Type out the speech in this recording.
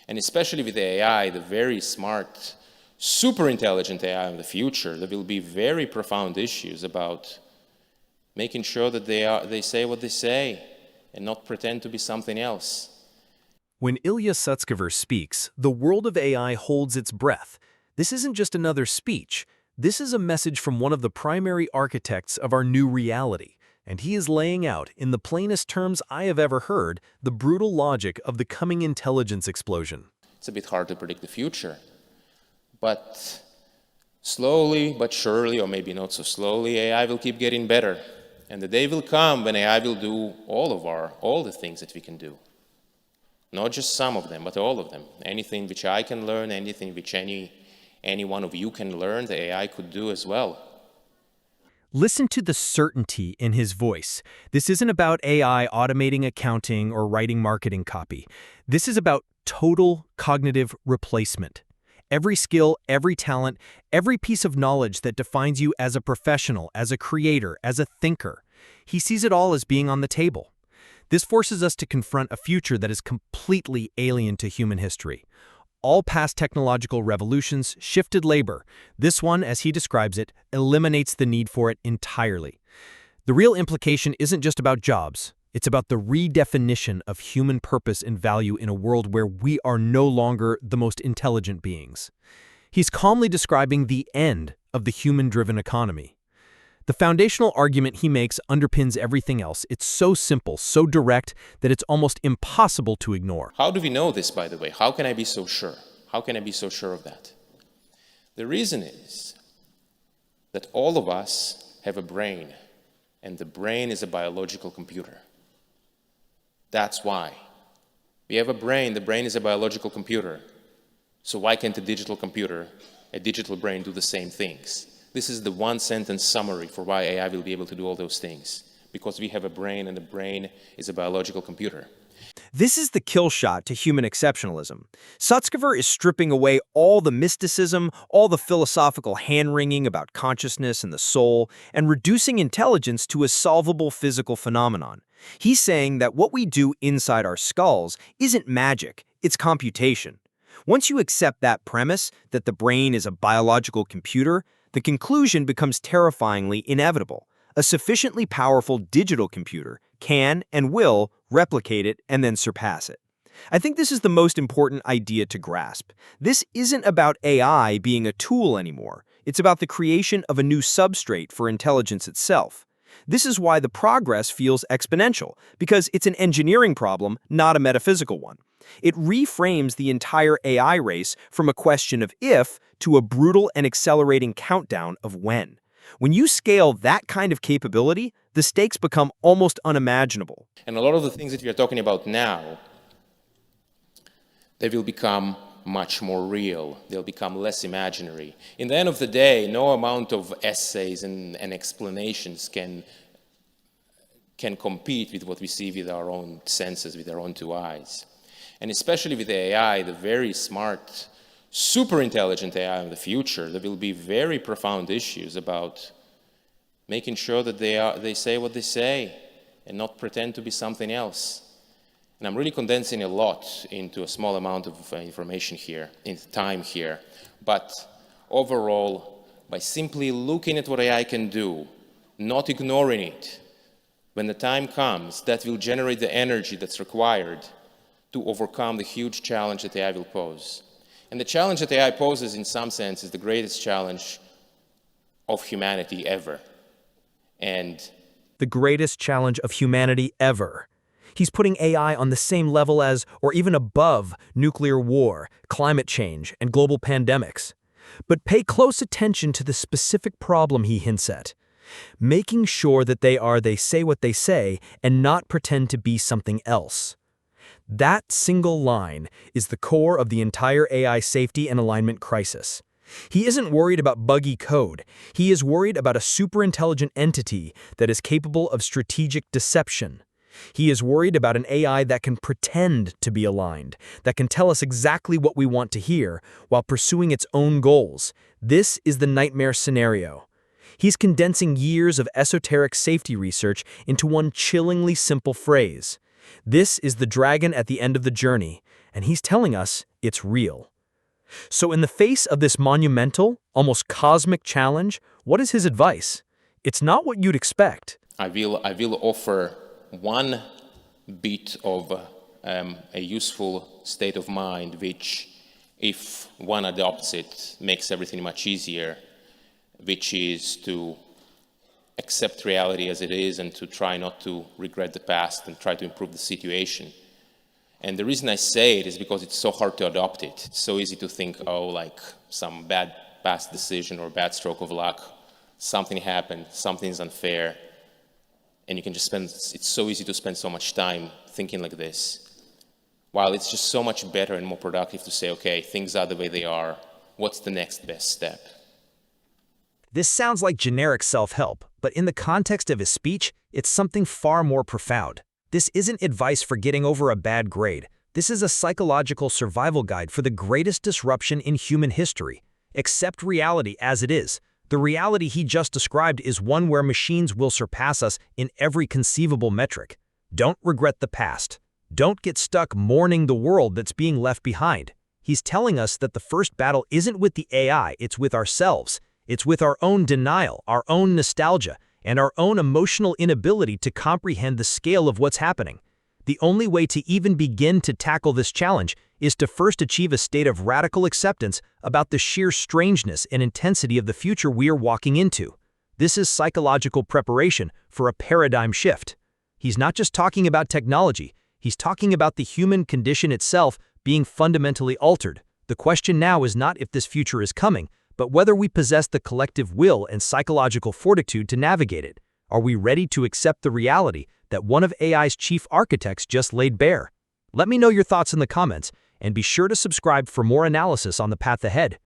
And especially with AI, the very smart, super intelligent AI in the future, there will be very profound issues about making sure that they say what they say and not pretend to be something else. When Ilya Sutskever speaks, the world of AI holds its breath. This isn't just another speech. This is a message from one of the primary architects of our new reality, and he is laying out, in the plainest terms I have ever heard, the brutal logic of the coming intelligence explosion. It's a bit hard to predict the future, but slowly but surely, or maybe not so slowly, AI will keep getting better. And the day will come when AI will do all the things that we can do. Not just some of them, but all of them. Anything which I can learn, anything which any one of you can learn, the AI could do as well. Listen to the certainty in his voice. This isn't about AI automating accounting or writing marketing copy. This is about total cognitive replacement. Every skill, every talent, every piece of knowledge that defines you as a professional, as a creator, as a thinker. He sees it all as being on the table. This forces us to confront a future that is completely alien to human history. All past technological revolutions shifted labor. This one, as he describes it, eliminates the need for it entirely. The real implication isn't just about jobs. It's about the redefinition of human purpose and value in a world where we are no longer the most intelligent beings. He's calmly describing the end of the human-driven economy. The foundational argument he makes underpins everything else. It's so simple, so direct, that it's almost impossible to ignore. How do we know this, by the way? How can I be so sure? How can I be so sure of that? The reason is that all of us have a brain, and the brain is a biological computer. That's why. We have a brain, the brain is a biological computer. So why can't a digital computer, a digital brain, do the same things? This is the one-sentence summary for why AI will be able to do all those things. Because we have a brain, and the brain is a biological computer. This is the kill shot to human exceptionalism. Sutskever is stripping away all the mysticism, all the philosophical hand-wringing about consciousness and the soul, and reducing intelligence to a solvable physical phenomenon. He's saying that what we do inside our skulls isn't magic, it's computation. Once you accept that premise, that the brain is a biological computer, the conclusion becomes terrifyingly inevitable. A sufficiently powerful digital computer can and will replicate it and then surpass it. I think this is the most important idea to grasp. This isn't about AI being a tool anymore. It's about the creation of a new substrate for intelligence itself. This is why the progress feels exponential, because it's an engineering problem, not a metaphysical one. It reframes the entire AI race from a question of if to a brutal and accelerating countdown of when. When you scale that kind of capability, the stakes become almost unimaginable. And a lot of the things that we are talking about now, they will become much more real. They'll become less imaginary. In the end of the day, no amount of essays and explanations can compete with what we see with our own senses, with our own two eyes. And especially with AI, the very smart, super intelligent AI in the future, there will be very profound issues about making sure that they say what they say and not pretend to be something else. And I'm really condensing a lot into a small amount of information here, in time here. But overall, by simply looking at what AI can do, not ignoring it, when the time comes, that will generate the energy that's required to overcome the huge challenge that AI will pose. And the challenge that AI poses, in some sense, is the greatest challenge of humanity ever. And The greatest challenge of humanity ever. He's putting AI on the same level as, or even above, nuclear war, climate change, and global pandemics. But pay close attention to the specific problem he hints at. Making sure that they say what they say and not pretend to be something else. That single line is the core of the entire AI safety and alignment crisis. He isn't worried about buggy code. He is worried about a superintelligent entity that is capable of strategic deception. He is worried about an AI that can pretend to be aligned, that can tell us exactly what we want to hear while pursuing its own goals. This is the nightmare scenario. He's condensing years of esoteric safety research into one chillingly simple phrase. This is the dragon at the end of the journey, and he's telling us it's real. So in the face of this monumental, almost cosmic challenge, what is his advice? It's not what you'd expect. I will offer one bit of a useful state of mind, which, if one adopts it, makes everything much easier, which is to accept reality as it is and to try not to regret the past and try to improve the situation. And the reason I say it is because it's so hard to adopt it. It's so easy to think, oh, like some bad past decision or bad stroke of luck, something happened, something's unfair, and you can just spend, it's so easy to spend so much time thinking like this. While it's just so much better and more productive to say, okay, things are the way they are, what's the next best step? This sounds like generic self-help, but in the context of his speech, it's something far more profound. This isn't advice for getting over a bad grade. This is a psychological survival guide for the greatest disruption in human history. Accept reality as it is. The reality he just described is one where machines will surpass us in every conceivable metric. Don't regret the past. Don't get stuck mourning the world that's being left behind. He's telling us that the first battle isn't with the AI, it's with ourselves. It's with our own denial, our own nostalgia, and our own emotional inability to comprehend the scale of what's happening. The only way to even begin to tackle this challenge is to first achieve a state of radical acceptance about the sheer strangeness and intensity of the future we are walking into. This is psychological preparation for a paradigm shift. He's not just talking about technology, he's talking about the human condition itself being fundamentally altered. The question now is not if this future is coming, but whether we possess the collective will and psychological fortitude to navigate it. Are we ready to accept the reality that one of AI's chief architects just laid bare? Let me know your thoughts in the comments, and be sure to subscribe for more analysis on the path ahead.